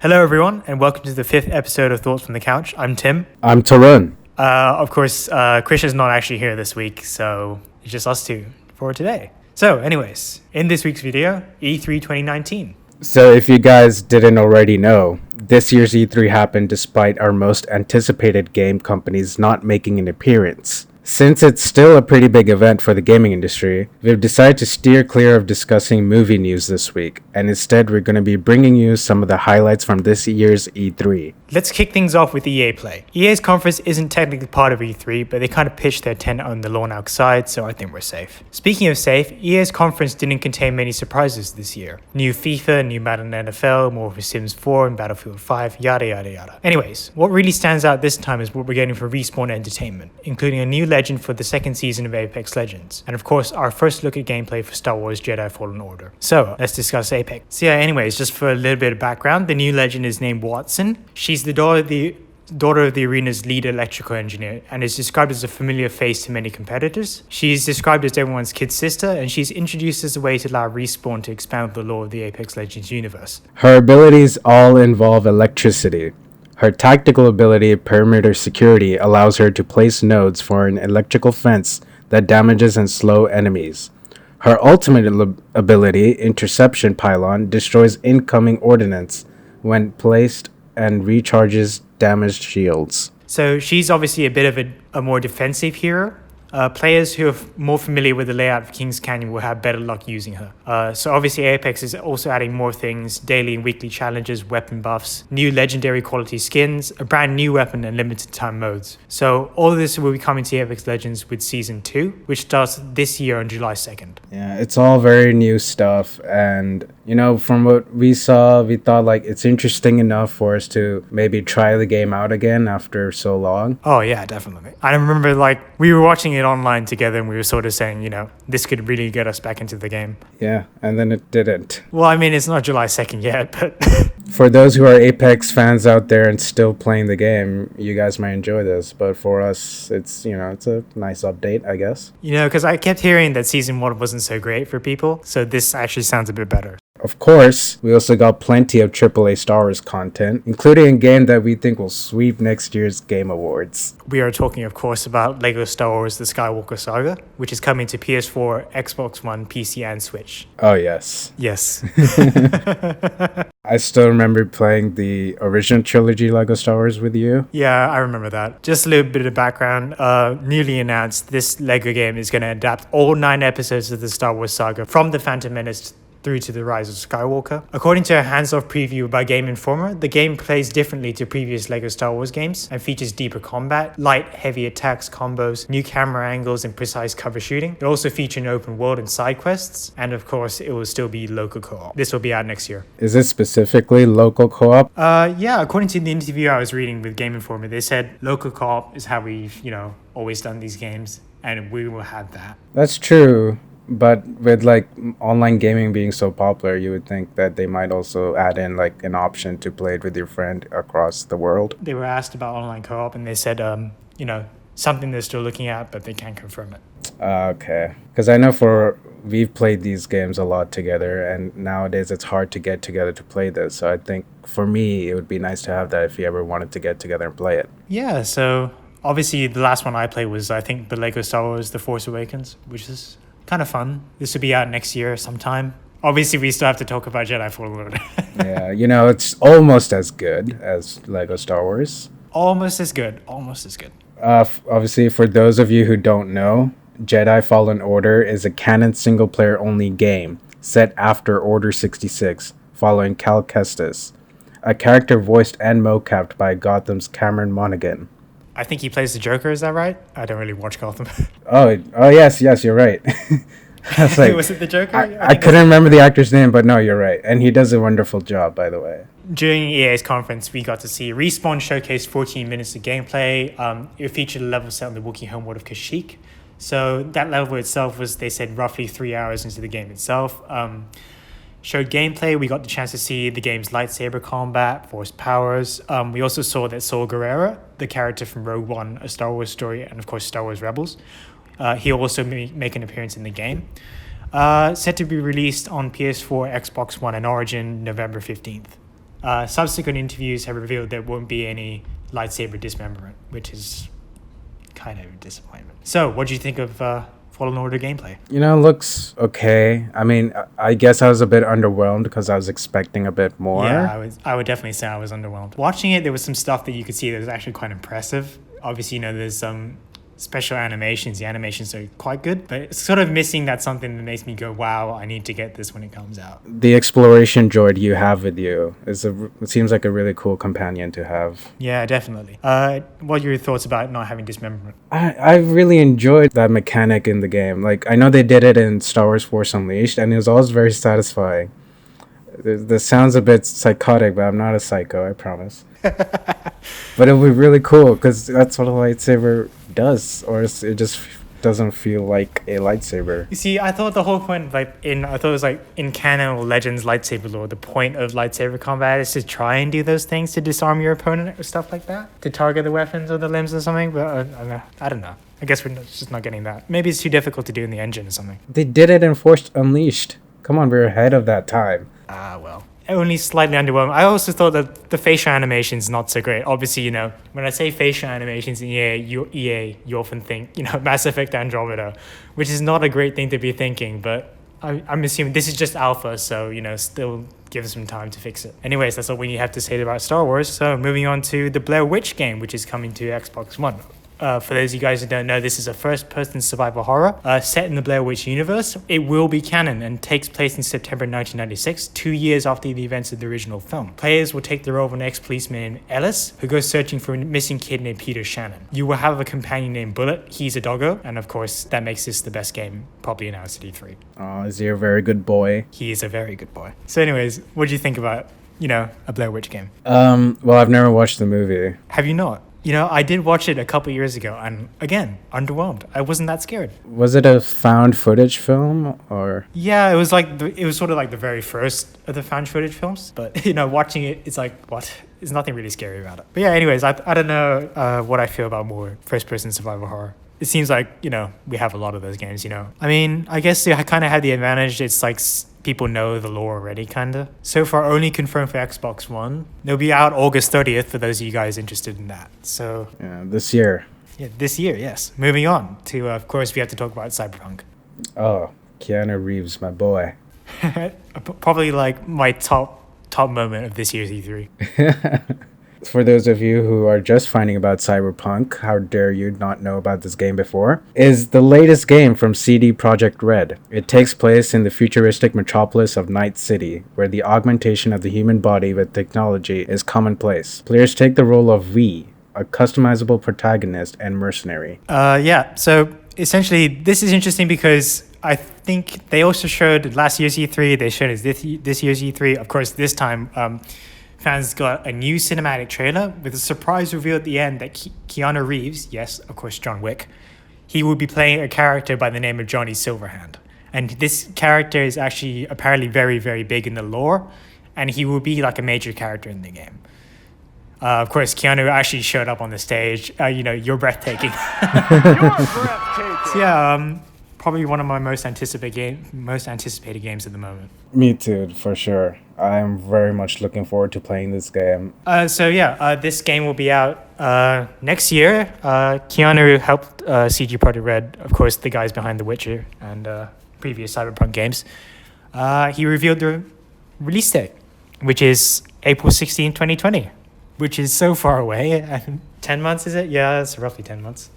Hello, everyone, and welcome to the fifth episode of Thoughts from the Couch. I'm Tim. I'm Tarun. Of course, Krisha's not actually here this week, so it's just us two for today. So, anyways, in this week's video, E3 2019. So if you guys didn't already know, this year's E3 happened despite our most anticipated game companies not making an appearance. Since it's still a pretty big event for the gaming industry, we've decided to steer clear of discussing movie news this week, and instead we're going to be bringing you some of the highlights from this year's E3. Let's kick things off with EA Play. EA's conference isn't technically part of E3, but they kind of pitched their tent on the lawn outside, so I think we're safe. Speaking of safe, EA's conference didn't contain many surprises this year. New FIFA, new Madden NFL, more for Sims 4 and Battlefield 5, yada yada yada. Anyways, what really stands out this time is what we're getting from Respawn Entertainment, including a new legend for the second season of Apex Legends, and of course our first look at gameplay for Star Wars Jedi Fallen Order. So let's discuss Apex. So yeah, anyways, just for a little bit of background, the new legend is named Wattson. She's the daughter of the arena's lead electrical engineer and is described as a familiar face to many competitors. She's described as everyone's kid sister, and she's introduced as a way to allow Respawn to expand the lore of the Apex Legends universe. Her abilities all involve electricity. Her tactical ability, Perimeter Security, allows her to place nodes for an electrical fence that damages and slows enemies. Her ultimate ability, Interception Pylon, destroys incoming ordnance when placed and recharges damaged shields. So she's obviously a bit of a more defensive hero. Players who are more familiar with the layout of Kings Canyon will have better luck using her. So obviously Apex is also adding more things, daily and weekly challenges, weapon buffs, new legendary quality skins, a brand new weapon and limited time modes. So all of this will be coming to Apex Legends with Season 2, which starts this year on July 2nd. Yeah, it's all very new stuff, and from what we saw, we thought like it's interesting enough for us to maybe try the game out again after so long. Oh yeah, definitely. I remember we were watching it online together and we were sort of saying, this could really get us back into the game. Yeah, and then it didn't. Well, I mean, it's not July 2nd yet, but... For those who are Apex fans out there and still playing the game, you guys might enjoy this. But for us, it's a nice update, I guess. Because I kept hearing that Season 1 wasn't so great for people, so this actually sounds a bit better. Of course, we also got plenty of AAA Star Wars content, including a game that we think will sweep next year's Game Awards. We are talking, of course, about LEGO Star Wars The Skywalker Saga, which is coming to PS4, Xbox One, PC, and Switch. Oh, yes. Yes. I still remember playing the original trilogy LEGO Star Wars with you. Yeah, I remember that. Just a little bit of background. Newly announced, this LEGO game is going to adapt all 9 episodes of the Star Wars saga from The Phantom Menace through to the Rise of Skywalker. According to a hands-off preview by Game Informer, the game plays differently to previous LEGO Star Wars games and features deeper combat, light, heavy attacks, combos, new camera angles, and precise cover shooting. It also features an open world and side quests, and of course, it will still be local co-op. This will be out next year. Is it specifically local co-op? Yeah, according to the interview I was reading with Game Informer, they said local co-op is how we've, always done these games, and we will have that. That's true. But with online gaming being so popular, you would think that they might also add in an option to play it with your friend across the world. They were asked about online co-op and they said, something they're still looking at, but they can't confirm it. Okay. Because I know we've played these games a lot together, and nowadays it's hard to get together to play this. So I think for me, it would be nice to have that if you ever wanted to get together and play it. Yeah, so obviously the last one I played was, I think, the LEGO Star Wars The Force Awakens, which is kind of fun. This will be out next year sometime. Obviously, we still have to talk about Jedi Fallen Order. Yeah, it's almost as good as LEGO Star Wars. Almost as good. Obviously, for those of you who don't know, Jedi Fallen Order is a canon single-player only game set after Order 66, following Cal Kestis, a character voiced and mocapped by Gotham's Cameron Monaghan. I think he plays the Joker, is that right? I don't really watch Gotham. Oh, yes, you're right. Was it the Joker? I couldn't remember the actor's name, but no, you're right. And he does a wonderful job, by the way. During EA's conference, we got to see Respawn showcase 14 minutes of gameplay. It featured a level set on the Wookiee homeworld of Kashyyyk. So that level itself was, they said, roughly 3 hours into the game itself. Showed gameplay. We got the chance to see the game's lightsaber combat, force powers. We also saw that Saul Guerrero, the character from Rogue One, A Star Wars Story, and of course Star Wars Rebels, he'll also make an appearance in the game. Set to be released on PS4, Xbox One, and Origin November 15th. Subsequent interviews have revealed there won't be any lightsaber dismemberment, which is kind of a disappointment. So, what do you think of Fallen Order gameplay? Looks okay. I mean, I guess I was a bit underwhelmed because I was expecting a bit more. Yeah, I would definitely say I was underwhelmed. Watching it, there was some stuff that you could see that was actually quite impressive. Obviously, there's some special animations. The animations are quite good, but it's sort of missing that something that makes me go, wow, I need to get this when it comes out. The exploration droid you have with you it seems like a really cool companion to have. Yeah, definitely. What are your thoughts about not having dismemberment? I really enjoyed that mechanic in the game. Like, I know they did it in Star Wars Force Unleashed, and it was always very satisfying. This sounds a bit psychotic, but I'm not a psycho, I promise. But it would be really cool because that's what a lightsaber does, or it just doesn't feel like a lightsaber. You see, I thought the whole point, I thought it was like in canon or Legends lightsaber lore, the point of lightsaber combat is to try and do those things to disarm your opponent or stuff like that, to target the weapons or the limbs or something. But I don't know. I guess we're just not getting that. Maybe it's too difficult to do in the engine or something. They did it in Force Unleashed. Come on, we're ahead of that time. Well. Only slightly underwhelming. I also thought that the facial animation's not so great. Obviously, when I say facial animations in EA, you often think, Mass Effect Andromeda, which is not a great thing to be thinking, but I'm assuming this is just alpha, so, still give us some time to fix it. Anyways, that's all we have to say about Star Wars. So moving on to the Blair Witch game, which is coming to Xbox One. For those of you guys who don't know, this is a first-person survival horror set in the Blair Witch universe. It will be canon and takes place in September 1996, 2 years after the events of the original film. Players will take the role of an ex-policeman named Ellis, who goes searching for a missing kid named Peter Shannon. You will have a companion named Bullet. He's a doggo, and of course, that makes this the best game probably announced at E3. Oh, is he a very good boy? He is a very good boy. So anyways, what do you think about, a Blair Witch game? Well, I've never watched the movie. Have you not? I did watch it a couple years ago, and again, underwhelmed. I wasn't that scared. Was it a found footage film, or? Yeah, it was sort of like the very first of the found footage films. But watching it, it's like, what? There's nothing really scary about it. But yeah, anyways, I don't know what I feel about more first-person survival horror. It seems like we have a lot of those games. I mean, I guess I kind of had the advantage. It's like people know the lore already, kind of. So far, only confirmed for Xbox One. They'll be out August 30th for those of you guys interested in that. So yeah, this year. Yeah, this year, yes. Moving on to, of course, we have to talk about Cyberpunk. Oh, Keanu Reeves, my boy. Probably like my top moment of this year's E3. For those of you who are just finding about Cyberpunk, how dare you not know about this game before, is the latest game from CD Projekt Red. It takes place in the futuristic metropolis of Night City, where the augmentation of the human body with technology is commonplace. Players take the role of V, a customizable protagonist and mercenary. Yeah, so essentially this is interesting because I think they also showed last year's E3, they showed us this year's E3. Of course, this time fans got a new cinematic trailer with a surprise reveal at the end that Keanu Reeves, yes, of course, John Wick, he will be playing a character by the name of Johnny Silverhand. And this character is actually apparently very, very big in the lore, and he will be like a major character in the game. Of course, Keanu actually showed up on the stage. You're breathtaking. So yeah, probably one of my most anticipated games at the moment. Me too, for sure. I'm very much looking forward to playing this game. This game will be out next year. Keanu helped CG Projekt Red, of course, the guys behind The Witcher and previous Cyberpunk games. He revealed the release date, which is April 16, 2020, which is so far away. 10 months, is it? Yeah, it's roughly 10 months.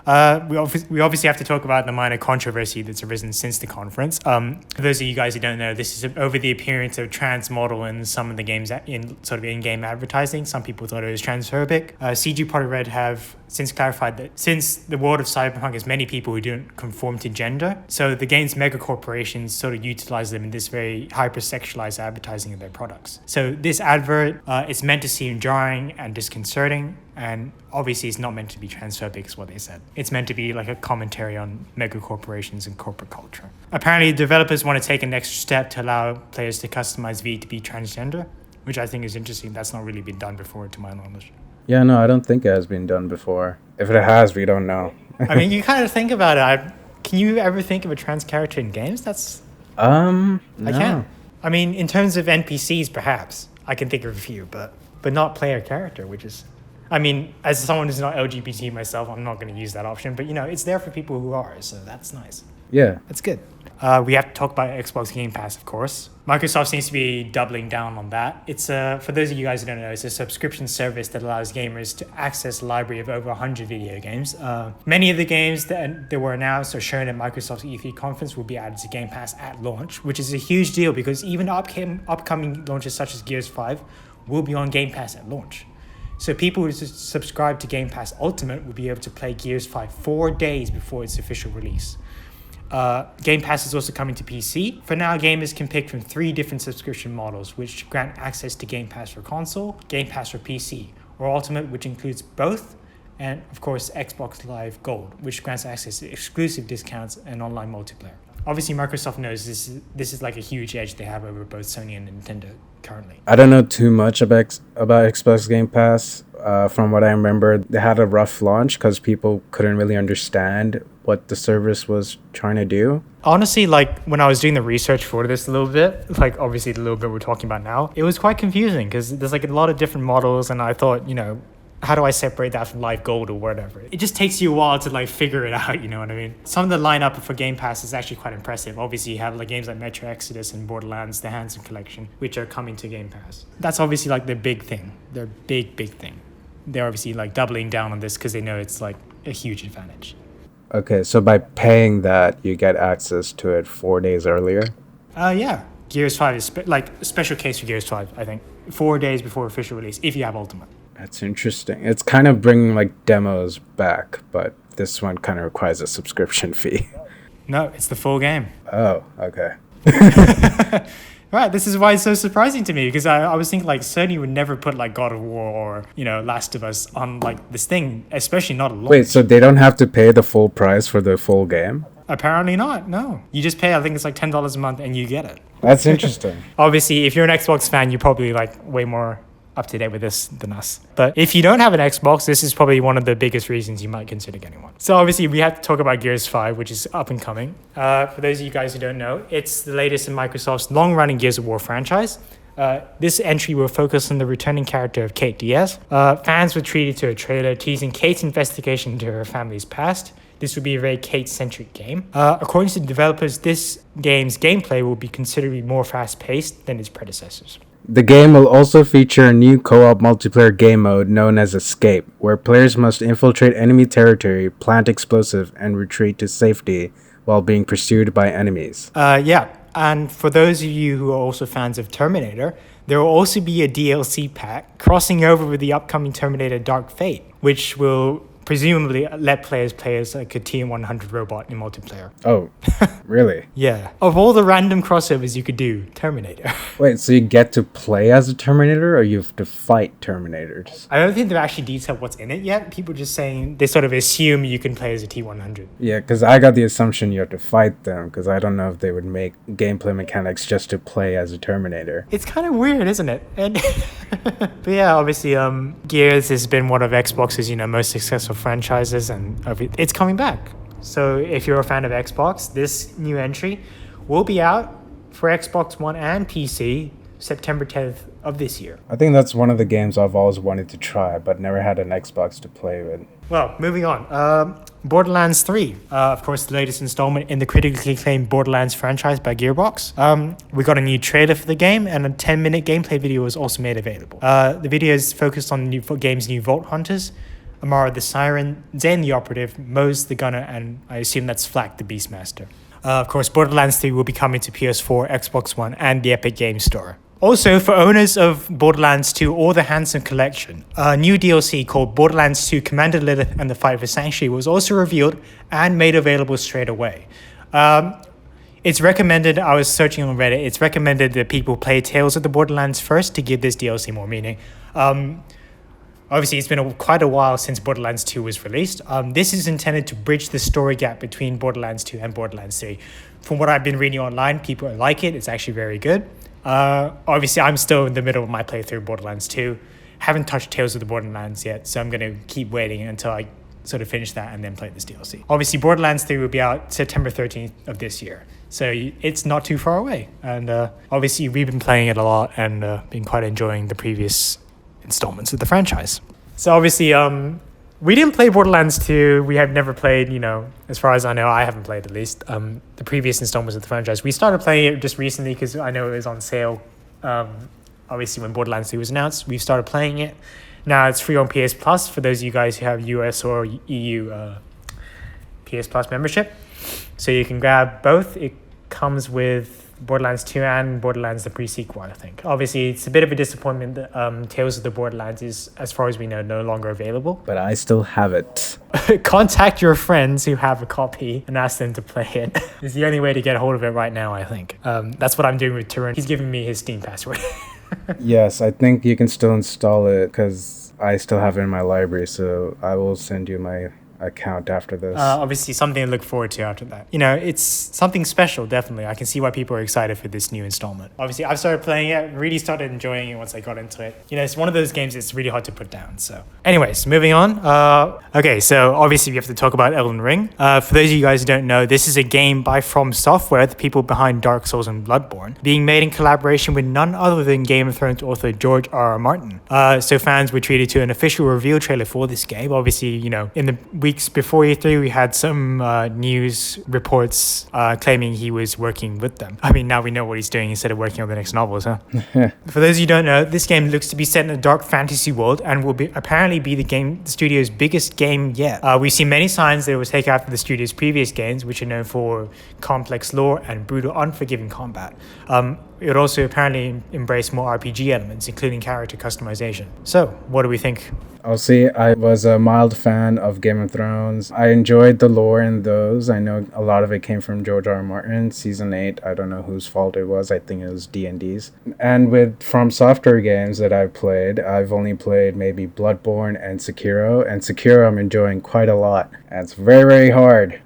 We obviously have to talk about the minor controversy that's arisen since the conference. For those of you guys who don't know, this is over the appearance of trans model in some of the games in sort of in-game advertising. Some people thought it was transphobic. CG Projekt Red have since clarified that since the world of Cyberpunk has many people who don't conform to gender, so the game's mega corporations sort of utilize them in this very hypersexualized advertising of their products. So this advert, it's meant to seem jarring and disconcerting, and obviously it's not meant to be transphobic is what they said. It's meant to be like a commentary on mega corporations and corporate culture. Apparently developers want to take an extra step to allow players to customize V to be transgender, which I think is interesting. That's not really been done before to my knowledge. Yeah, no, I don't think it has been done before. If it has, we don't know. I mean, you kind of think about it. Can you ever think of a trans character in games? No. I can't. I mean, in terms of NPCs, perhaps. I can think of a few, but not play a character, which is, I mean, as someone who's not LGBT myself, I'm not going to use that option. But it's there for people who are, so that's nice. Yeah. That's good. We have to talk about Xbox Game Pass, of course. Microsoft seems to be doubling down on that. It's for those of you guys who don't know, it's a subscription service that allows gamers to access a library of over 100 video games. Many of the games that were announced or shown at Microsoft's E3 conference will be added to Game Pass at launch, which is a huge deal because even upcoming launches such as Gears 5 will be on Game Pass at launch. So people who subscribe to Game Pass Ultimate will be able to play Gears 5 4 days before its official release. Game Pass is also coming to PC. For now, gamers can pick from 3 different subscription models, which grant access to Game Pass for console, Game Pass for PC, or Ultimate, which includes both, and of course Xbox Live Gold, which grants access to exclusive discounts and online multiplayer. Obviously, Microsoft knows this is like a huge edge they have over both Sony and Nintendo currently. I don't know too much about Xbox Game Pass. From what I remember, they had a rough launch because people couldn't really understand what the service was trying to do. Honestly, like when I was doing the research for this a little bit, like obviously the little bit we're talking about now, it was quite confusing because there's like a lot of different models, and I thought, how do I separate that from Live Gold or whatever? It just takes you a while to like figure it out, you know what I mean? Some of the lineup for Game Pass is actually quite impressive. Obviously, you have like games like Metro Exodus and Borderlands, the Handsome Collection, which are coming to Game Pass. That's obviously like the big thing, their big thing. They're obviously like doubling down on this because they know it's like a huge advantage. Okay, so by paying that, you get access to it 4 days earlier? Yeah. Gears 5 is a special case for Gears 5, I think. 4 days before official release, if you have Ultimate. That's interesting. It's kind of bringing like demos back, but this one kind of requires a subscription fee. No, it's the full game. Oh, okay. Right, this is why it's so surprising to me, because I was thinking like Sony would never put like God of War or, Last of Us on like this thing, especially not a launch. Wait, so they don't have to pay the full price for the full game? Apparently not, no. You just pay, I think it's like $10 a month and you get it. That's interesting. Obviously, if you're an Xbox fan, you're probably like way more up to date with this than us. But if you don't have an Xbox, this is probably one of the biggest reasons you might consider getting one. So obviously we have to talk about Gears 5, which is up and coming. For those of you guys who don't know, it's the latest in Microsoft's long-running Gears of War franchise. This entry will focus on the returning character of Kate Diaz. Fans were treated to a trailer teasing Kate's investigation into her family's past. This will be a very Kate-centric game. According to the developers, this game's gameplay will be considerably more fast-paced than its predecessors. The game will also feature a new co-op multiplayer game mode known as Escape, where players must infiltrate enemy territory, plant explosives, and retreat to safety while being pursued by enemies. Yeah, and for those of you who are also fans of Terminator, there will also be a DLC pack crossing over with the upcoming Terminator Dark Fate, which will presumably let players play as like a T-100 robot in multiplayer. Oh, really? Yeah. Of all the random crossovers you could do, Terminator. Wait, so you get to play as a Terminator or you have to fight Terminators? I don't think they've actually detailed what's in it yet. People just saying, they sort of assume you can play as a T-100. Yeah, because I got the assumption you have to fight them, because I don't know if they would make gameplay mechanics just to play as a Terminator. It's kind of weird, isn't it? And but yeah, obviously, Gears has been one of Xbox's, most successful franchises, and it's coming back. So if you're a fan of Xbox, this new entry will be out for Xbox One and PC September 10th of this year. I think that's one of the games I've always wanted to try, but never had an Xbox to play with. Well, moving on. Borderlands 3, of course, the latest installment in the critically acclaimed Borderlands franchise by Gearbox. We got a new trailer for the game, and a 10-minute gameplay video was also made available. The video is focused on the game's new Vault Hunters, Amara the Siren, Zane the Operative, Mose the Gunner, and I assume that's Flak the Beastmaster. Of course, Borderlands 3 will be coming to PS4, Xbox One, and the Epic Games Store. Also, for owners of Borderlands 2 or the Handsome Collection, a new DLC called Borderlands 2 Commander Lilith and the Fight for Sanctuary was also revealed and made available straight away. It's recommended, I was searching on Reddit, it's recommended that people play Tales of the Borderlands first to give this DLC more meaning. Obviously, it's been quite a while since Borderlands 2 was released. This is intended to bridge the story gap between Borderlands 2 and Borderlands 3. From what I've been reading online, people like it. It's actually very good. Obviously, I'm still in the middle of my playthrough of Borderlands 2. Haven't touched Tales of the Borderlands yet, so I'm going to keep waiting until I sort of finish that and then play this DLC. Obviously, Borderlands 3 will be out September 13th of this year, so it's not too far away. And obviously, we've been playing it a lot and been quite enjoying the previous installments of the franchise. So obviously, we didn't play Borderlands 2. We have never played, as far as I know, I haven't played at least, the previous installments of the franchise. We started playing it just recently because I know it was on sale. Obviously, when Borderlands 2 was announced, we started playing it. Now it's free on PS Plus for those of you guys who have US or EU PS Plus membership. So you can grab both. It comes with Borderlands 2 and Borderlands the pre-sequel, I think. Obviously, it's a bit of a disappointment that Tales of the Borderlands is, as far as we know, no longer available. But I still have it. Contact your friends who have a copy and ask them to play it. It's the only way to get a hold of it right now, I think. That's what I'm doing with Turin. He's giving me his Steam password. Yes, I think you can still install it because I still have it in my library, so I will send you my account after this. Obviously something to look forward to after that. It's something special, definitely. I can see why people are excited for this new installment. Obviously, I've started playing it, really started enjoying it once I got into it. It's one of those games that's really hard to put down. So anyways, moving on. Okay, so obviously we have to talk about Elden Ring. For those of you guys who don't know, this is a game by From Software, the people behind Dark Souls and Bloodborne, being made in collaboration with none other than Game of Thrones author George R.R. Martin. So fans were treated to an official reveal trailer for this game. Obviously, in the weeks before E3, we had some news reports claiming he was working with them. I mean, now we know what he's doing instead of working on the next novels, huh? For those of you who don't know, this game looks to be set in a dark fantasy world and will apparently be the studio's biggest game yet. We've seen many signs that it will take after the studio's previous games, which are known for complex lore and brutal, unforgiving combat. It would also apparently embrace more RPG elements, including character customization. So, what do we think? I'll see. I was a mild fan of Game of Thrones. I enjoyed the lore in those. I know a lot of it came from George R. R. Martin. Season 8, I don't know whose fault it was. I think it was D&D's. And with From Software games that I've played, I've only played maybe Bloodborne and Sekiro. And Sekiro I'm enjoying quite a lot. And it's very, very hard.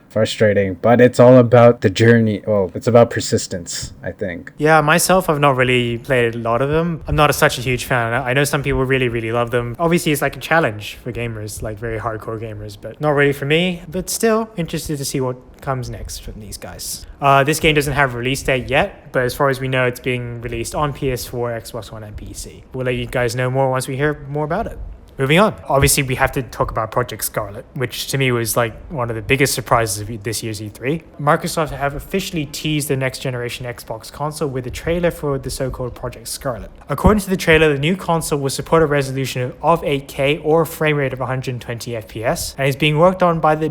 Frustrating, but it's all about the journey. Well, it's about persistence, I think. Yeah, myself, I've not really played a lot of them. I'm not such a huge fan. I know some people really, really love them. Obviously, it's like a challenge for gamers, like very hardcore gamers, but not really for me. But still, interested to see what comes next from these guys. This game doesn't have a release date yet, but as far as we know, it's being released on PS4, Xbox One, and PC. We'll let you guys know more once we hear more about it. Moving on. Obviously, we have to talk about Project Scarlet, which to me was like one of the biggest surprises of this year's E3. Microsoft have officially teased the next generation Xbox console with a trailer for the so-called Project Scarlet. According to the trailer, the new console will support a resolution of 8K or a frame rate of 120 FPS, and is being worked on by the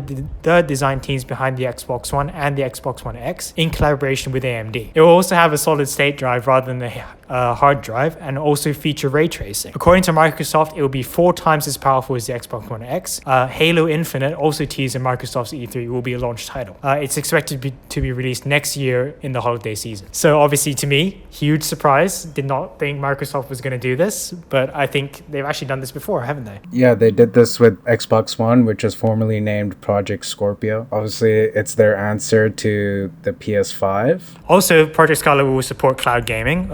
design teams behind the Xbox One and the Xbox One X in collaboration with AMD. It will also have a solid-state drive rather than a hard drive, and also feature ray tracing. According to Microsoft, it will be 4 times as powerful as the Xbox One X. Halo Infinite, also teased in Microsoft's E3, will be a launch title. It's expected to be released next year in the holiday season. So obviously, to me, huge surprise. Did not think Microsoft was going to do this, but I think they've actually done this before, haven't they? Yeah, they did this with Xbox One, which was formerly named Project Scorpio. Obviously, it's their answer to the PS5. Also, Project Scarlet will support cloud gaming.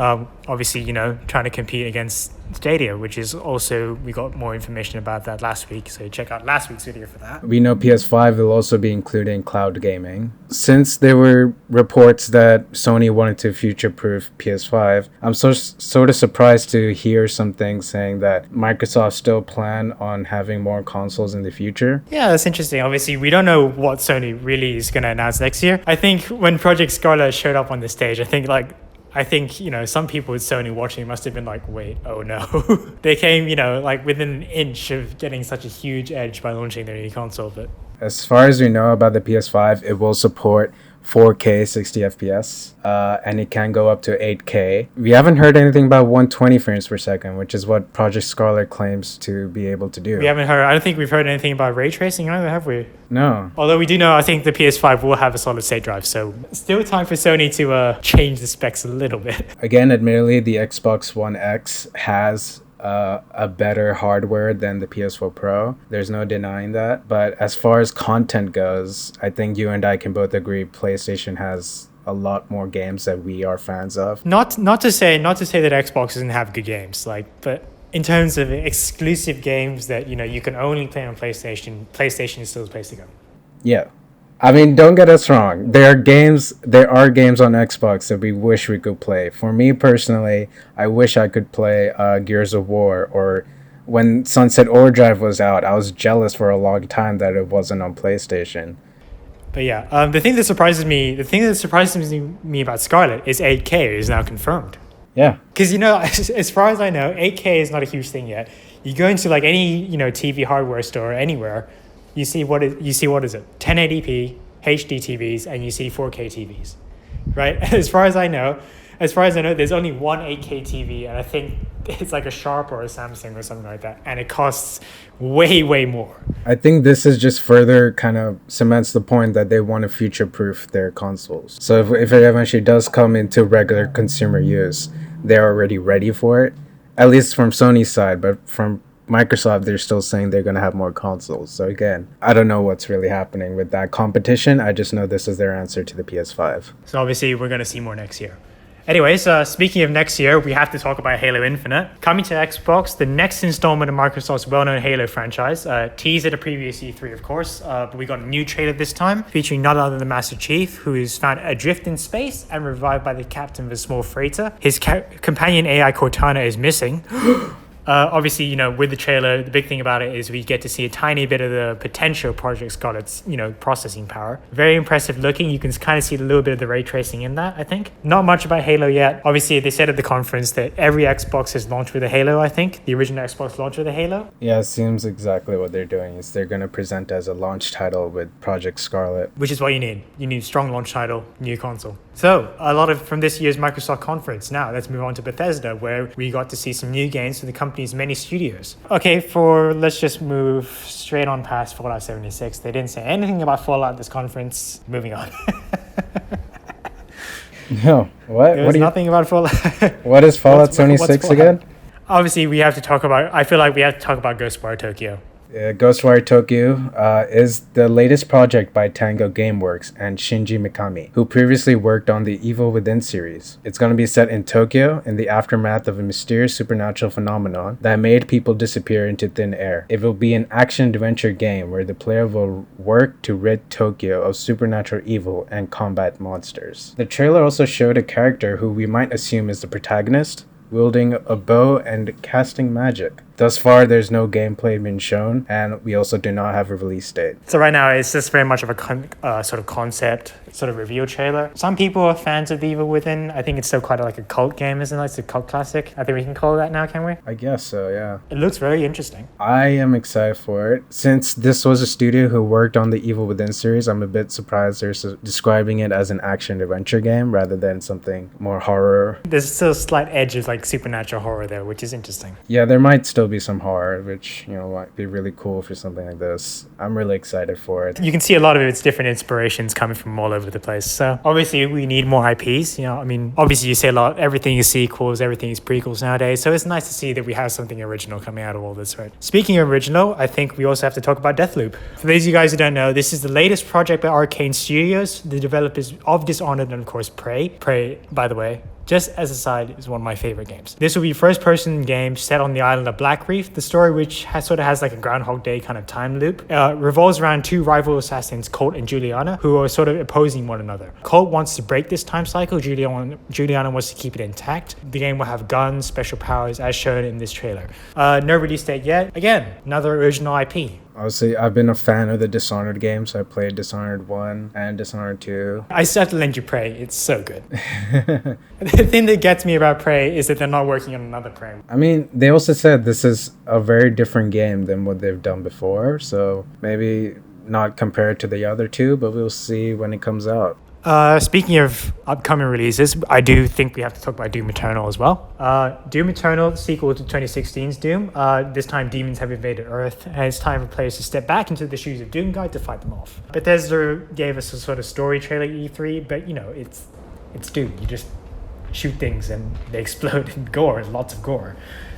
Obviously, trying to compete against Stadia, which is also, we got more information about that last week, so check out last week's video for that. We know PS5 will also be including cloud gaming. Since there were reports that Sony wanted to future-proof PS5, I'm sort of surprised to hear something saying that Microsoft still plan on having more consoles in the future. Yeah, that's interesting. Obviously, we don't know what Sony really is going to announce next year. I think when Project Scarlet showed up on the stage, I think some people with Sony watching must have been like, wait, oh no. They came, within an inch of getting such a huge edge by launching their new console. But as far as we know about the PS5, it will support 4K 60 FPS, and it can go up to 8K. We haven't heard anything about 120 frames per second, which is what Project Scarlet claims to be able to do. I don't think we've heard anything about ray tracing either, have we? No. Although we do know, I think the PS5 will have a solid state drive, so still time for Sony to change the specs a little bit. Again, admittedly, the Xbox One X has a better hardware than the PS4 Pro. There's no denying that. But as far as content goes, I think you and I can both agree PlayStation has a lot more games that we are fans of. Not to say that Xbox doesn't have good games, but In terms of exclusive games that, you can only play on PlayStation is still the place to go. Yeah. I mean, don't get us wrong. There are games on Xbox that we wish we could play. For me personally, I wish I could play Gears of War, or when Sunset Overdrive was out, I was jealous for a long time that it wasn't on PlayStation. But yeah, the thing that surprises me about Scarlet is 8K is now confirmed. Yeah. Because as far as I know, 8K is not a huge thing yet. You go into like any TV hardware store anywhere, you see what is it 1080p HD TVs, and you see 4K TVs, right? As far as I know, there's only one 8K TV, and I think it's like a Sharp or a Samsung or something like that, and it costs way more. I think this is just further kind of cements the point that they want to future-proof their consoles. So if it eventually does come into regular consumer use, they're already ready for it, at least from Sony's side. But from Microsoft, they're still saying they're going to have more consoles. So again, I don't know what's really happening with that competition. I just know this is their answer to the PS5. So obviously we're going to see more next year. Anyways, speaking of next year, we have to talk about Halo Infinite. Coming to Xbox, the next installment of Microsoft's well-known Halo franchise. Teased at a previous E3, of course, but we got a new trailer this time, featuring none other than Master Chief, who is found adrift in space and revived by the captain of a small freighter. His companion AI Cortana is missing. Obviously, with the trailer, the big thing about it is we get to see a tiny bit of the potential Project Scarlet's, processing power. Very impressive looking. You can kind of see a little bit of the ray tracing in that, I think. Not much about Halo yet. Obviously, they said at the conference that every Xbox has launched with a Halo, I think. The original Xbox launched with a Halo. Yeah, it seems exactly what they're doing. Is they're going to present as a launch title with Project Scarlet. Which is what you need. You need strong launch title, new console. So, a lot from this year's Microsoft conference. Now, let's move on to Bethesda, where we got to see some new games from the company's many studios. Okay, let's just move straight on past Fallout 76. They didn't say anything about Fallout at this conference. Moving on. No, what? There was nothing about Fallout. What is Fallout 76 again? Obviously, I feel like we have to talk about Ghostwire Tokyo. Ghostwire Tokyo is the latest project by Tango Gameworks and Shinji Mikami, who previously worked on the Evil Within series. It's going to be set in Tokyo in the aftermath of a mysterious supernatural phenomenon that made people disappear into thin air. It will be an action-adventure game where the player will work to rid Tokyo of supernatural evil and combat monsters. The trailer also showed a character who we might assume is the protagonist, wielding a bow and casting magic. Thus far, there's no gameplay been shown, and we also do not have a release date. So right now, it's just very much of a sort of concept, sort of reveal trailer. Some people are fans of Evil Within. I think it's still quite like a cult game, isn't it? It's a cult classic. I think we can call it that now, can we? I guess so, yeah. It looks very interesting. I am excited for it. Since this was a studio who worked on the Evil Within series, I'm a bit surprised they're describing it as an action-adventure game rather than something more horror. There's still a slight edge of like supernatural horror there, which is interesting. Yeah, there might still be some horror, which might be really cool for something like this. I'm really excited for it. You can see a lot of its different inspirations coming from all over the place. So obviously we need more IPs. Obviously you say a lot. Everything is sequels, everything is prequels nowadays. So it's nice to see that we have something original coming out of all this, right? Speaking of original, I think we also have to talk about Deathloop. For those of you guys who don't know, this is the latest project by Arcane Studios, the developers of Dishonored and of course Prey. Prey, by the way, just as a side, is one of my favorite games. This will be a first-person game set on the island of Blackreef. The story, which has like a Groundhog Day kind of time loop, revolves around two rival assassins, Colt and Juliana, who are sort of opposing one another. Colt wants to break this time cycle. Juliana wants to keep it intact. The game will have guns, special powers, as shown in this trailer. No release date yet. Again, another original IP. Honestly, I've been a fan of the Dishonored games. I played Dishonored 1 and Dishonored 2. I still have to lend you Prey. It's so good. The thing that gets me about Prey is that they're not working on another Prey. I mean, they also said this is a very different game than what they've done before. So maybe not compared to the other two, but we'll see when it comes out. Speaking of upcoming releases, I do think we have to talk about Doom Eternal as well. Doom Eternal, the sequel to 2016's Doom. This time demons have invaded Earth, and it's time for players to step back into the shoes of Doomguy to fight them off. Bethesda gave us a sort of story trailer E3, but it's Doom. You just shoot things and they explode in gore, lots of gore.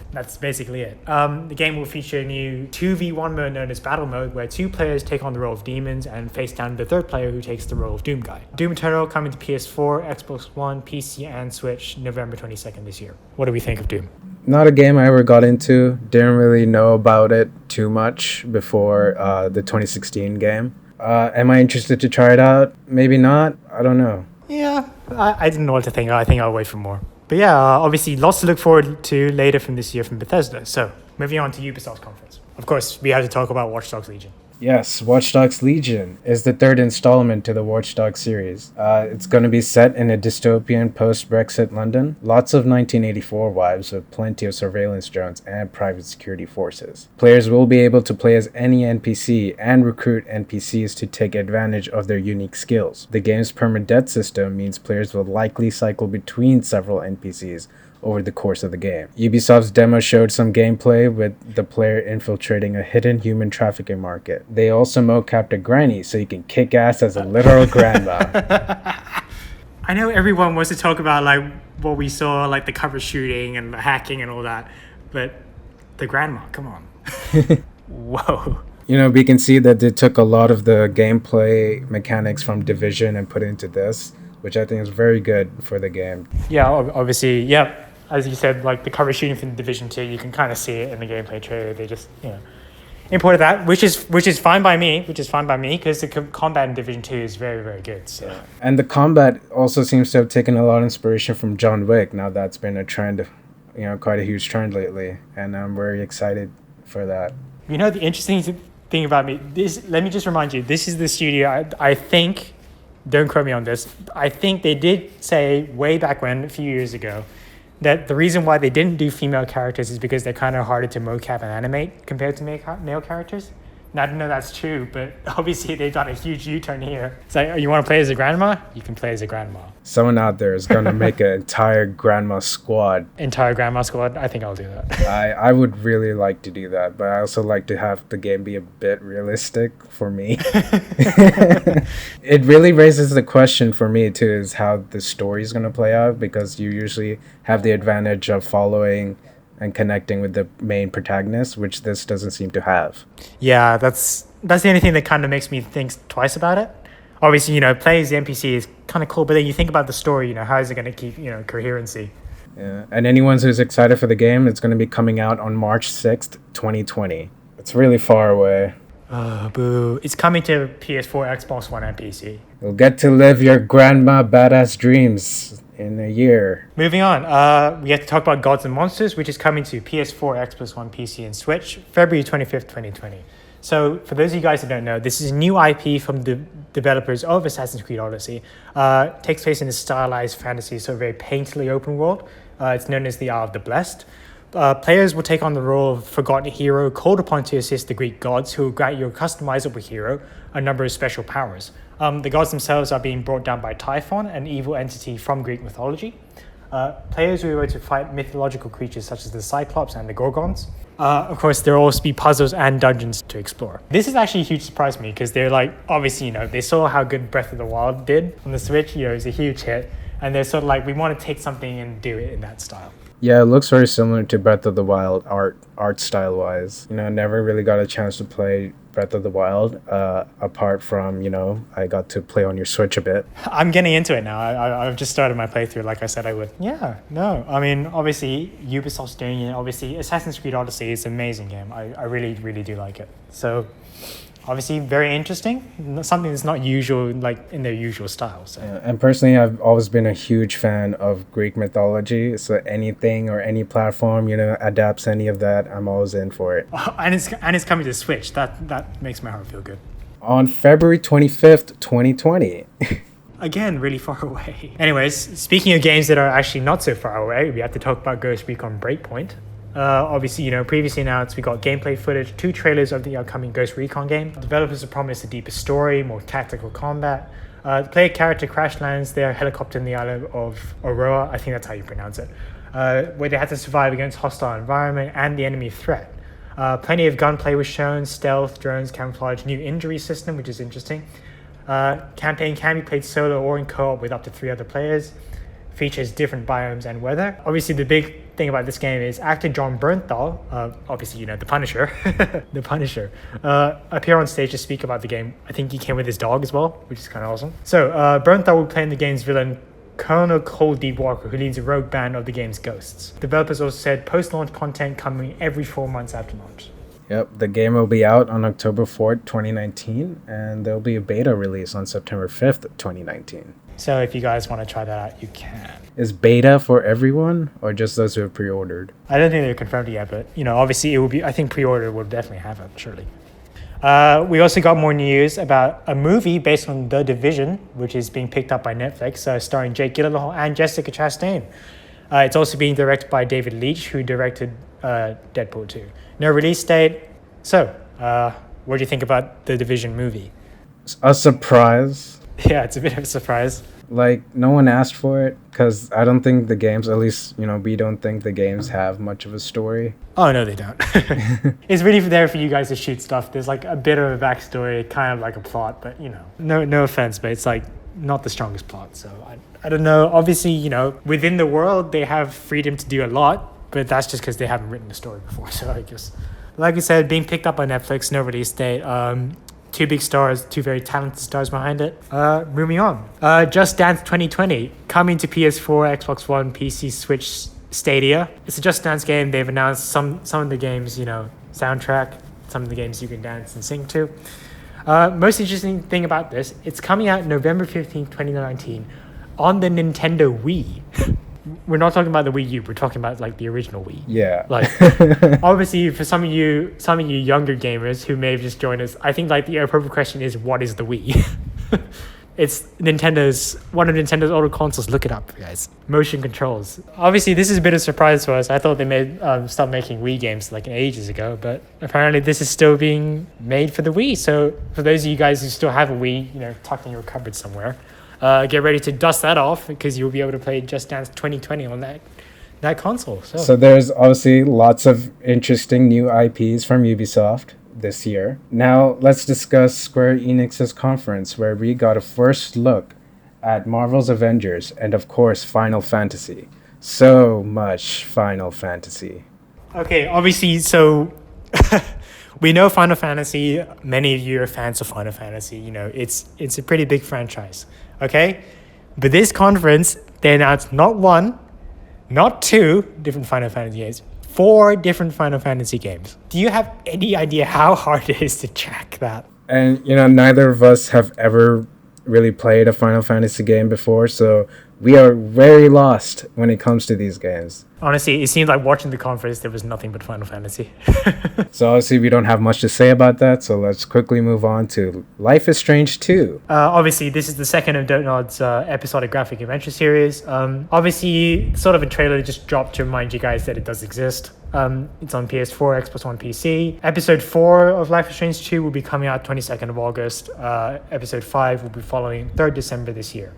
That's basically it. The game will feature a new 2v1 mode known as Battle Mode, where two players take on the role of demons and face down the third player who takes the role of Doomguy. Doom Eternal coming to PS4, Xbox One, PC, and Switch November 22nd this year. What do we think of Doom? Not a game I ever got into. Didn't really know about it too much before the 2016 game. Am I interested to try it out? Maybe not. I don't know. Yeah, I didn't know what to think. I think I'll wait for more. But yeah, obviously lots to look forward to later from this year from Bethesda. So moving on to Ubisoft's conference. Of course, we have to talk about Watch Dogs Legion. Yes, Watch Dogs Legion is the third installment to the Watch Dogs series. It's going to be set in a dystopian post-Brexit London. Lots of 1984 vibes with plenty of surveillance drones and private security forces. Players will be able to play as any NPC and recruit NPCs to take advantage of their unique skills. The game's permadeath system means players will likely cycle between several NPCs over the course of the game. Ubisoft's demo showed some gameplay with the player infiltrating a hidden human trafficking market. They also mocapped a granny so you can kick ass as a literal grandma. I know everyone wants to talk about like what we saw, like the cover shooting and the hacking and all that, but the grandma, come on. Whoa. You know, we can see that they took a lot of the gameplay mechanics from Division and put it into this, which I think is very good for the game. Yeah, obviously, yeah. As you said, like the cover shooting from Division 2, you can kind of see it in the gameplay trailer. They just, imported that, which is fine by me. Because the combat in Division 2 is very, very good. So. Yeah. And the combat also seems to have taken a lot of inspiration from John Wick. Now that's been a trend, quite a huge trend lately, and I'm very excited for that. The interesting thing about me, let me just remind you, this is the studio. I think, don't quote me on this, I think they did say way back when, a few years ago, that the reason why they didn't do female characters is because they're kind of harder to mocap and animate compared to male characters. Now, I don't know that's true, but obviously they've done a huge U-turn here. It's like, you want to play as a grandma? You can play as a grandma. Someone out there is going to make an entire grandma squad. Entire grandma squad? I think I'll do that. I would really like to do that, but I also like to have the game be a bit realistic for me. It really raises the question for me, too, is how the story is going to play out, because you usually have the advantage of following and connecting with the main protagonist, which this doesn't seem to have. Yeah, that's the only thing that kind of makes me think twice about it. Obviously, playing as the NPC is kind of cool, but then you think about the story, how is it going to keep, coherency? Yeah, and anyone who's excited for the game, it's going to be coming out on March 6th, 2020. It's really far away. Oh, boo. It's coming to PS4, Xbox One, and PC. You'll get to live your grandma badass dreams in a year. Moving on, we have to talk about Gods and Monsters, which is coming to PS4, Xbox One, PC, and Switch, February 25th, 2020. So for those of you guys who don't know, this is a new IP from the developers of Assassin's Creed Odyssey. Takes place in a stylized fantasy, so very painterly open world. It's known as the Isle of the Blessed. Players will take on the role of forgotten hero called upon to assist the Greek gods, who will grant your customizable hero a number of special powers. The gods themselves are being brought down by Typhon, an evil entity from Greek mythology. Players will be able to fight mythological creatures such as the Cyclops and the Gorgons. Of course, there will also be puzzles and dungeons to explore. This is actually a huge surprise to me, because they're like, obviously, they saw how good Breath of the Wild did on the Switch. It was a huge hit. And they're sort of like, we want to take something and do it in that style. Yeah, it looks very similar to Breath of the Wild art style-wise. Never really got a chance to play Breath of the Wild, apart from, I got to play on your Switch a bit. I'm getting into it now. I've just started my playthrough like I said I would. Yeah, no. I mean, obviously, Ubisoft's doing it. Obviously, Assassin's Creed Odyssey is an amazing game. I really, really do like it. So, obviously, very interesting. Something that's not usual, like in their usual style. So. Yeah, and personally, I've always been a huge fan of Greek mythology. So anything or any platform, adapts any of that, I'm always in for it. Oh, and it's coming to Switch. That makes my heart feel good. On February 25th, 2020. Again, really far away. Anyways, speaking of games that are actually not so far away, we have to talk about Ghost Recon Breakpoint. Obviously, previously announced, we got gameplay footage, 2 trailers of the upcoming Ghost Recon game. Developers have promised a deeper story, more tactical combat. The player character crash lands their helicopter in the island of Aurora, I think that's how you pronounce it, where they had to survive against hostile environment and the enemy threat. Plenty of gunplay was shown, stealth, drones, camouflage, new injury system, which is interesting. Campaign can be played solo or in co-op with up to 3 other players. Features different biomes and weather. Obviously, the big thing about this game is actor John Bernthal, obviously, the Punisher, appear on stage to speak about the game. I think he came with his dog as well, which is kind of awesome. So, Bernthal will play in the game's villain, Colonel Cold Deep Walker, who leads a rogue band of the game's ghosts. Developers also said post-launch content coming every 4 months after launch. Yep, the game will be out on October 4th, 2019, and there'll be a beta release on September 5th, 2019. So if you guys want to try that out, you can. Is beta for everyone, or just those who have pre-ordered? I don't think they're confirmed yet, but obviously it will be. I think pre-order will definitely have it, surely. We also got more news about a movie based on The Division, which is being picked up by Netflix, starring Jake Gyllenhaal and Jessica Chastain. It's also being directed by David Leitch, who directed Deadpool 2. No release date. So, what do you think about The Division movie? A surprise. Yeah, it's a bit of a surprise. Like, no one asked for it, because I don't think the games, at least, we don't think the games have much of a story. Oh, no, they don't. It's really there for you guys to shoot stuff. There's like a bit of a backstory, kind of like a plot, but no offense, but it's like not the strongest plot. So I don't know. Obviously, within the world, they have freedom to do a lot, but that's just because they haven't written the story before. So I guess, like I said, being picked up on Netflix, no release date. 2 big stars, 2 very talented stars behind it. Moving on. Just Dance 2020, coming to PS4, Xbox One, PC, Switch, Stadia. It's a Just Dance game. They've announced some of the games, soundtrack, some of the games you can dance and sing to. Most interesting thing about this, it's coming out November 15th, 2019 on the Nintendo Wii. We're not talking about the Wii U. We're talking about like the original Wii. Yeah. Like, obviously, for some of you younger gamers who may have just joined us, I think like the appropriate question is, what is the Wii? It's one of Nintendo's older consoles. Look it up, guys. Motion controls. Obviously, this is a bit of a surprise to us. I thought they made stop making Wii games like ages ago, but apparently this is still being made for the Wii. So for those of you guys who still have a Wii, tucked in your cupboard somewhere, get ready to dust that off, because you'll be able to play Just Dance 2020 on that console. So there's obviously lots of interesting new IPs from Ubisoft this year. Now let's discuss Square Enix's conference, where we got a first look at Marvel's Avengers and of course Final Fantasy. So much Final Fantasy. Okay, obviously, so we know Final Fantasy. Many of you are fans of Final Fantasy. It's a pretty big franchise. Okay, but this conference, they announced not 1, not 2 different Final Fantasy games, 4 different Final Fantasy games. Do you have any idea how hard it is to track that? And neither of us have ever really played a Final Fantasy game before, so we are very lost when it comes to these games. Honestly, it seemed like watching the conference, there was nothing but Final Fantasy. So obviously we don't have much to say about that, so let's quickly move on to Life is Strange 2. Obviously, this is the second of Dontnod's episodic graphic adventure series. Obviously, sort of a trailer just dropped to remind you guys that it does exist. It's on PS4, Xbox One, PC. Episode 4 of Life is Strange 2 will be coming out 22nd of August. Episode 5 will be following 3rd December this year.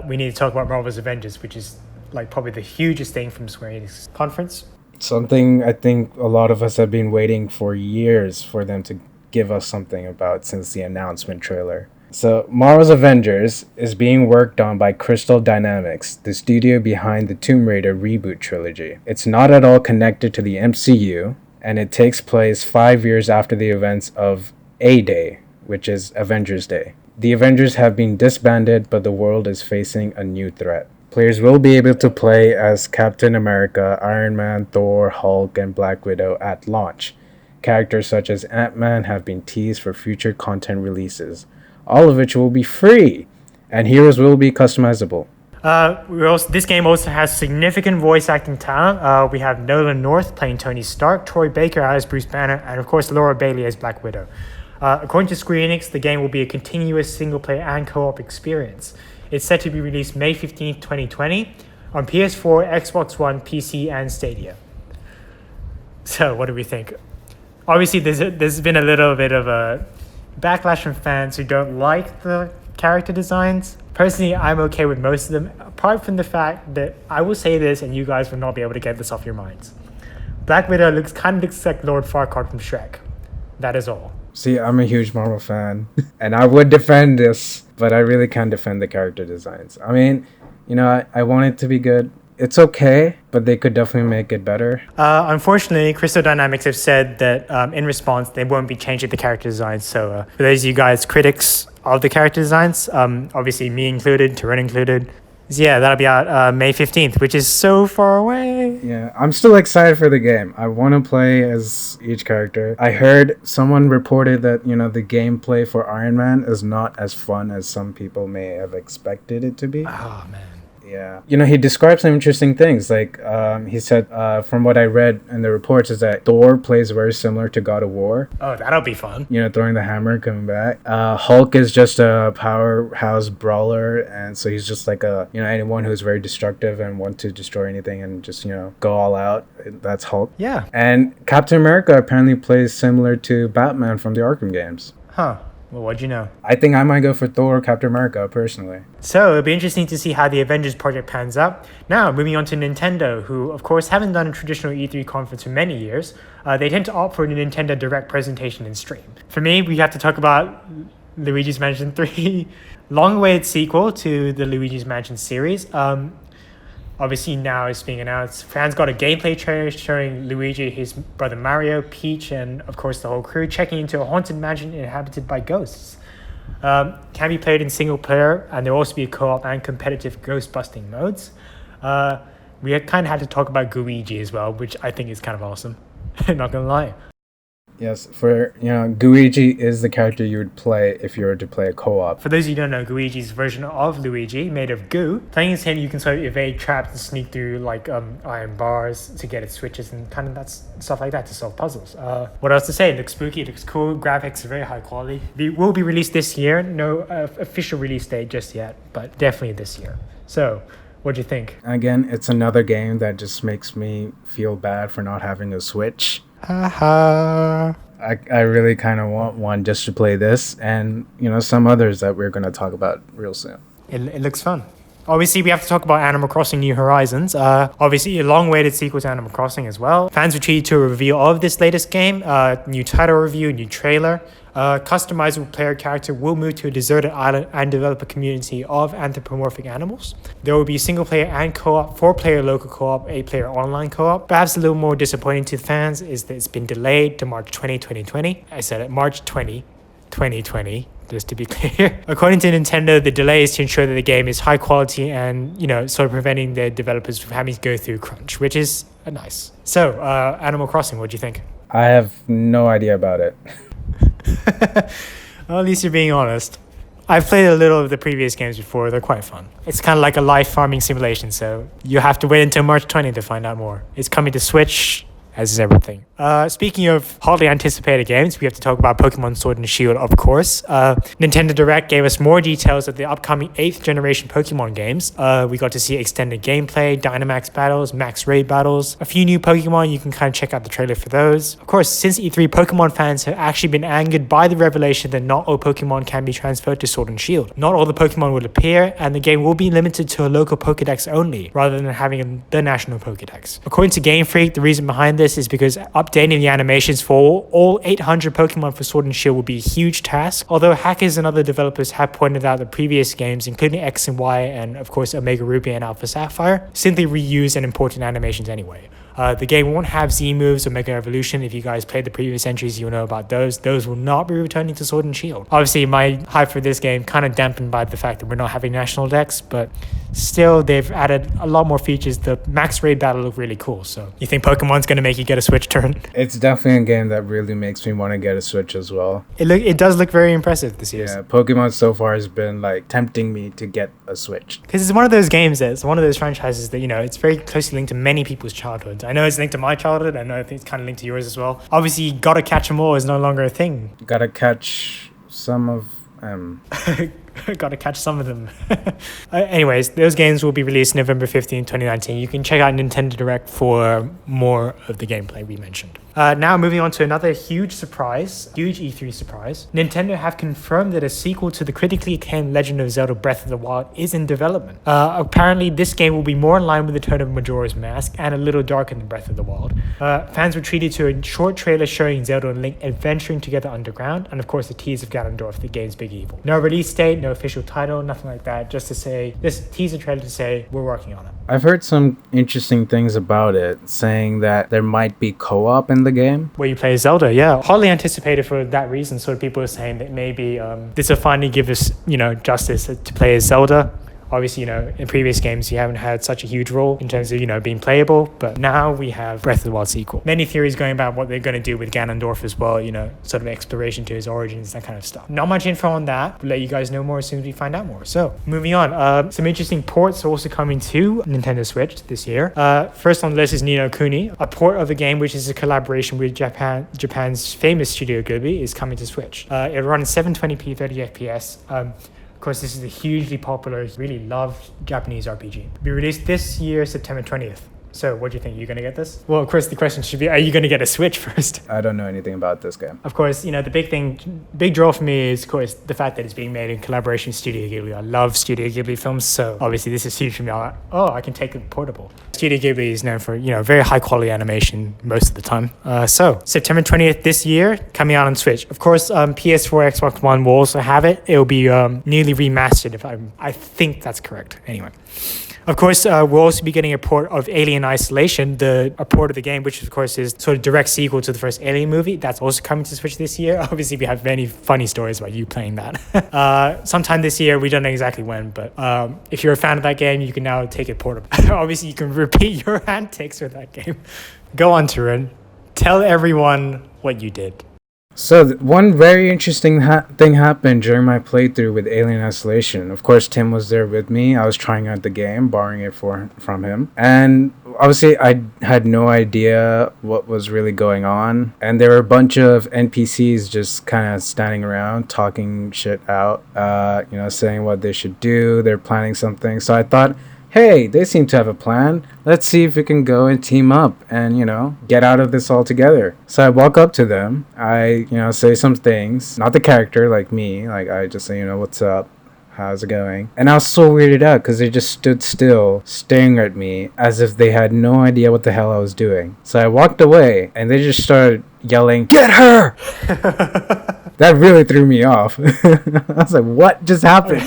We need to talk about Marvel's Avengers, which is like probably the hugest thing from Square Enix conference. Something I think a lot of us have been waiting for years for them to give us something about since the announcement trailer. So Marvel's Avengers is being worked on by Crystal Dynamics, the studio behind the Tomb Raider reboot trilogy. It's not at all connected to the MCU, and it takes place 5 years after the events of A-Day, which is Avengers Day. The Avengers have been disbanded, but the world is facing a new threat. Players will be able to play as Captain America, Iron Man, Thor, Hulk, and Black Widow at launch. Characters such as Ant-Man have been teased for future content releases, all of which will be free, and heroes will be customizable. This game also has significant voice acting talent. We have Nolan North playing Tony Stark, Troy Baker as Bruce Banner, and of course Laura Bailey as Black Widow. According to Square Enix, the game will be a continuous single-player and co-op experience. It's set to be released May 15th, 2020 on PS4, Xbox One, PC, and Stadia. So what do we think? Obviously, there's been a little bit of a backlash from fans who don't like the character designs. Personally, I'm okay with most of them, apart from the fact that I will say this and you guys will not be able to get this off your minds. Black Widow looks like Lord Farquaad from Shrek. That is all. See, I'm a huge Marvel fan, and I would defend this, but I really can't defend the character designs. I mean, I want it to be good. It's okay, but they could definitely make it better. Unfortunately, Crystal Dynamics have said that in response, they won't be changing the character designs. So for those of you guys critics of the character designs, obviously me included, Tarun included, Yeah, that'll be out May 15th, which is so far away. Yeah, I'm still excited for the game. I want to play as each character. I heard someone reported that, the gameplay for Iron Man is not as fun as some people may have expected it to be. Oh, man. Yeah. He described some interesting things. Like, he said, from what I read in the reports, is that Thor plays very similar to God of War. Oh, that'll be fun. Throwing the hammer, coming back. Hulk is just a powerhouse brawler, and so he's just like anyone who's very destructive and want to destroy anything and just, go all out. That's Hulk. Yeah. And Captain America apparently plays similar to Batman from the Arkham games. Huh. Well, what'd you know? I think I might go for Thor or Captain America, personally. So it'll be interesting to see how the Avengers project pans out. Now, moving on to Nintendo, who, of course, haven't done a traditional E3 conference for many years. They tend to opt for a Nintendo Direct presentation and stream. For me, we have to talk about Luigi's Mansion 3, long-awaited sequel to the Luigi's Mansion series. Obviously, now it's being announced. Fans got a gameplay trailer showing Luigi, his brother Mario, Peach, and of course the whole crew checking into a haunted mansion inhabited by ghosts. Can be played in single player, and there will also be co-op and competitive ghost busting modes. We kind of had to talk about Gooigi as well, which I think is kind of awesome. Not gonna lie. Yes, for, Gooigi is the character you would play if you were to play a co-op. For those of you who don't know, Gooigi's version of Luigi, made of goo. Playing as him, you can sort of evade traps and sneak through iron bars to get its switches and kind of that's stuff like that to solve puzzles. What else to say? It looks spooky, it looks cool, graphics are very high quality. It will be released this year. No official release date just yet, but definitely this year. So, what do you think? Again, it's another game that just makes me feel bad for not having a Switch. Haha. I really kind of want one just to play this and, some others that we're going to talk about real soon. It looks fun. Obviously, we have to talk about Animal Crossing New Horizons. Obviously, a long-awaited sequel to Animal Crossing as well. Fans were treated to a reveal of this latest game, new title review, new trailer. Customizable player character will move to a deserted island and develop a community of anthropomorphic animals. There will be single player and co-op, 4-player local co-op, 8-player online co-op. Perhaps a little more disappointing to fans is that it's been delayed to March 20, 2020. I said it, March 20, 2020. Just to be clear. According to Nintendo, the delay is to ensure that the game is high quality and, sort of preventing the developers from having to go through crunch, which is nice. So, Animal Crossing, what do you think? I have no idea about it. Well, at least you're being honest. I've played a little of the previous games before. They're quite fun. It's kind of like a live farming simulation, so you have to wait until March 20 to find out more. It's coming to Switch, as is everything. Speaking of hotly anticipated games, we have to talk about Pokemon Sword and Shield, of course. Nintendo Direct gave us more details of the upcoming 8th generation Pokemon games. We got to see extended gameplay, Dynamax battles, Max Raid battles, a few new Pokemon. You can kind of check out the trailer for those. Of course, since E3, Pokemon fans have actually been angered by the revelation that not all Pokemon can be transferred to Sword and Shield. Not all the Pokemon will appear, and the game will be limited to a local Pokedex only, rather than having the national Pokedex. According to Game Freak, the reason behind this is because updating the animations for all 800 Pokemon for Sword and Shield will be a huge task, although hackers and other developers have pointed out that previous games, including X and Y and of course Omega Ruby and Alpha Sapphire, simply reuse and import animations anyway. The game won't have Z moves or Mega Evolution. If you guys played the previous entries, you'll know about those. Those will not be returning to Sword and Shield. Obviously, my hype for this game kind of dampened by the fact that we're not having national decks, but still, they've added a lot more features. The Max Raid battle looked really cool. So, you think Pokemon's going to make you get a Switch turn? It's definitely a game that really makes me want to get a Switch as well. It does look very impressive this year. Yeah, Pokemon so far has been tempting me to get a Switch. Because it's one of those games that's one of those franchises that, it's very closely linked to many people's childhoods. I know it's linked to my childhood. I know it's kind of linked to yours as well. Obviously, gotta catch 'em all is no longer a thing. Gotta catch some of Gotta catch some of them. Anyways, those games will be released November 15, 2019. You can check out Nintendo Direct for more of the gameplay we mentioned. Now moving on to another huge E3 surprise. Nintendo have confirmed that a sequel to the critically acclaimed Legend of Zelda Breath of the Wild is in development. Apparently, this game will be more in line with the tone of Majora's Mask and a little darker than Breath of the Wild. Fans were treated to a short trailer showing Zelda and Link adventuring together underground, and of course the tease of Ganondorf, the game's big evil. No release date, no official title, nothing like that. Just to say, this teaser trailer to say we're working on it. I've heard some interesting things about it, saying that there might be co-op in the game. Where you play Zelda, yeah. Hotly anticipated for that reason. So people are saying that maybe this will finally give us, justice to play as Zelda. Obviously, in previous games, you haven't had such a huge role in terms of, being playable, but now we have Breath of the Wild sequel. Many theories going about what they're going to do with Ganondorf as well, sort of exploration to his origins, that kind of stuff. Not much info on that. We'll let you guys know more as soon as we find out more. So, moving on. Some interesting ports are also coming to Nintendo Switch this year. First on the list is Ni no Kuni, a port of the game which is a collaboration with Japan's famous Studio Ghibli, is coming to Switch. It runs 720p 30 FPS. Of course, this is a hugely popular, really loved Japanese RPG. It'll be released this year, September 20th. So, what do you think? Are you going to get this? Well, of course, the question should be, are you going to get a Switch first? I don't know anything about this game. Of course, the big draw for me is, of course, the fact that it's being made in collaboration with Studio Ghibli. I love Studio Ghibli films, so obviously this is huge for me. I'm like, I can take it portable. Studio Ghibli is known for, very high quality animation most of the time. So, September 20th this year, coming out on Switch. Of course, PS4, Xbox One will also have it. It'll be nearly remastered, I think that's correct. Anyway. Of course, we'll also be getting a port of Alien Isolation, a port of the game, which of course is sort of direct sequel to the first Alien movie. That's also coming to Switch this year. Obviously, we have many funny stories about you playing that. Sometime this year, we don't know exactly when, but if you're a fan of that game, you can now take it portable. Obviously, you can repeat your antics with that game. Go on, Tarun. Tell everyone what you did. So one very interesting thing happened during my playthrough with Alien Isolation. Of course, Tim was there with me. I was trying out the game, borrowing it from him. And obviously, I had no idea what was really going on. And there were a bunch of NPCs just kind of standing around, talking shit out, saying what they should do. They're planning something. So I thought, hey, they seem to have a plan. Let's see if we can go and team up and, get out of this all together. So I walk up to them. I, say some things. Not the character, like me. Like, I just say, what's up? How's it going? And I was so weirded out because they just stood still, staring at me as if they had no idea what the hell I was doing. So I walked away and they just started yelling, "Get her!" That really threw me off. I was like, what just happened?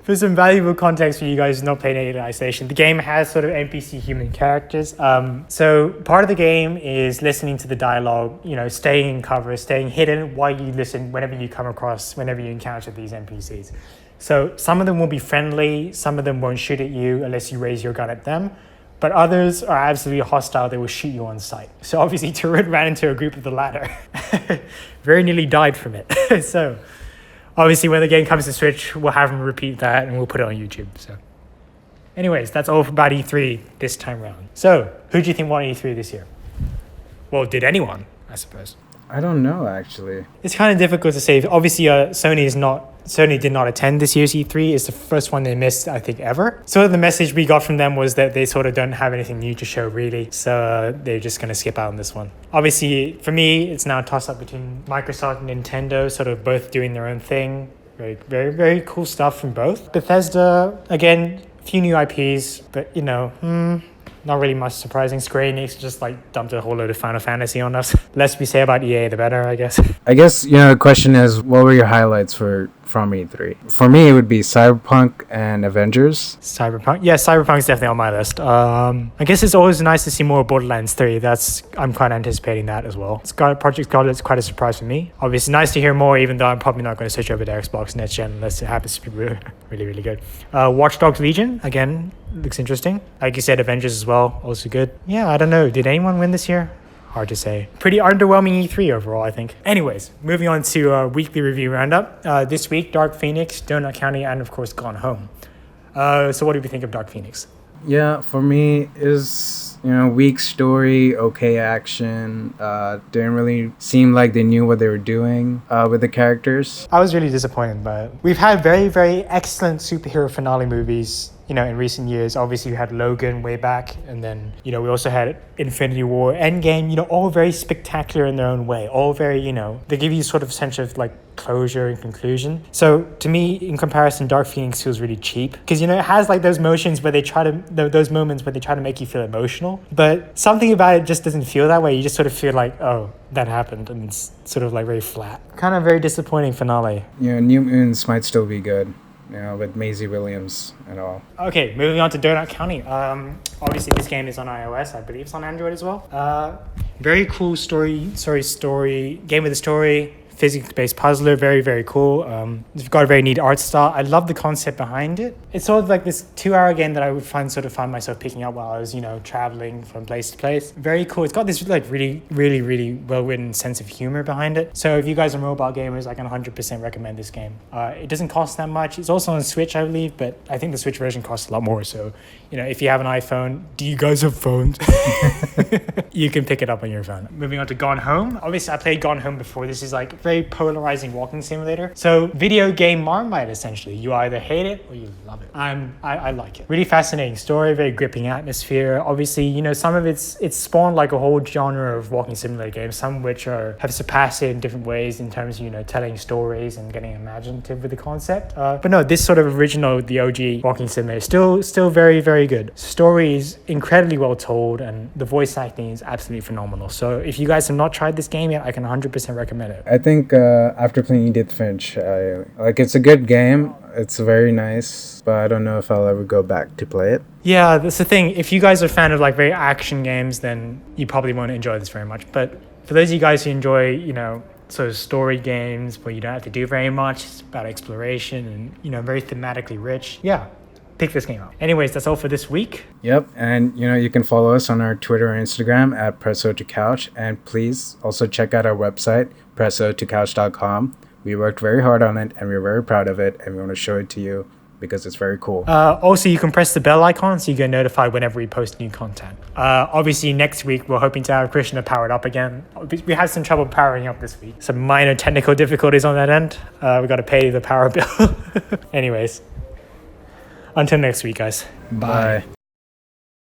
For some valuable context for you guys not playing Alien Isolation, the game has sort of NPC human characters. So part of the game is listening to the dialogue, staying in cover, staying hidden while you listen whenever you encounter these NPCs. So some of them will be friendly, some of them won't shoot at you unless you raise your gun at them. But others are absolutely hostile. They will shoot you on sight. So obviously, Tarun ran into a group of the latter. Very nearly died from it. So obviously, when the game comes to Switch, we'll have him repeat that and we'll put it on YouTube. So anyways, that's all about E3 this time around. So who do you think won E3 this year? Well, did anyone, I suppose? I don't know, actually. It's kind of difficult to say. Obviously, Sony did not attend this year's E3. It's the first one they missed, I think, ever. So the message we got from them was that they sort of don't have anything new to show, really. So they're just going to skip out on this one. Obviously, for me, it's now a toss-up between Microsoft and Nintendo, sort of both doing their own thing. Very, very, very cool stuff from both. Bethesda, again, a few new IPs, but, not really much surprising. Square Enix just dumped a whole load of Final Fantasy on us. Less we say about EA, the better, I guess. I guess, the question is, what were your highlights from E3? For me, it would be Cyberpunk and Avengers. Cyberpunk? Yeah, Cyberpunk's definitely on my list. I guess it's always nice to see more Borderlands 3. I'm quite anticipating that as well. Project Scarlet's quite a surprise for me. Obviously, nice to hear more, even though I'm probably not going to switch over to Xbox next gen unless it happens to be really, really, really good. Watch Dogs Legion, again, looks interesting. Like you said, Avengers as well, also good. Yeah, I don't know. Did anyone win this year? Hard to say. Pretty underwhelming E3 overall, I think. Anyways, moving on to a weekly review roundup. This week, Dark Phoenix, Donut County, and of course, Gone Home. So what do we think of Dark Phoenix? Yeah, for me, is weak story, okay action. Didn't really seem like they knew what they were doing with the characters. I was really disappointed by it. We've had very, very excellent superhero finale movies in recent years. Obviously, we had Logan way back, and then, we also had Infinity War, Endgame, all very spectacular in their own way. All very, they give you sort of a sense of closure and conclusion. So to me, in comparison, Dark Phoenix feels really cheap because, it has those motions where those moments where they try to make you feel emotional, but something about it just doesn't feel that way. You just sort of feel oh, that happened, and it's sort of very flat. Kind of very disappointing finale. New Mutants might still be good. With Maisie Williams and all. Okay, moving on to Donut County. Obviously, this game is on iOS. I believe it's on Android as well. Very cool story. Game with a story. physics-based puzzler, very, very cool. It's got a very neat art style. I love the concept behind it. It's sort of like this 2-hour game that I would find myself picking up while I was, traveling from place to place. Very cool. It's got this like really, really, really well-written sense of humor behind it. So if you guys are mobile gamers, I can 100% recommend this game. It doesn't cost that much. It's also on Switch, I believe, but I think the Switch version costs a lot more. So, if you have an iPhone, do you guys have phones? You can pick it up on your phone. Moving on to Gone Home. Obviously, I played Gone Home before. This is like a very polarizing walking simulator. So video game Marmite, essentially. You either hate it or you love it. I like it. Really fascinating story, very gripping atmosphere. Obviously, some of it's spawned like a whole genre of walking simulator games, some which have surpassed it in different ways in terms of, telling stories and getting imaginative with the concept. But no, this sort of original, the OG walking simulator, still very, very good. Story is incredibly well told and the voice acting is absolutely phenomenal. So if you guys have not tried this game yet, I can 100% recommend it. I think after playing Edith Finch, it's a good game. It's very nice, but I don't know if I'll ever go back to play it. Yeah, that's the thing. If you guys are a fan of like very action games, then you probably won't enjoy this very much. But for those of you guys who enjoy, sort of story games where you don't have to do very much, it's about exploration and, very thematically rich. Yeah, pick this game up. Anyways, that's all for this week. Yep, and you can follow us on our Twitter and Instagram at Presso2Couch, and please also check out our website, presso2couch.com. We worked very hard on it and we're very proud of it, and we want to show it to you because it's very cool. Also, you can press the bell icon so you get notified whenever we post new content. Obviously, next week, we're hoping to have Krishna powered up again. We had some trouble powering up this week. Some minor technical difficulties on that end. We got to pay the power bill. Anyways, until next week, guys. Bye.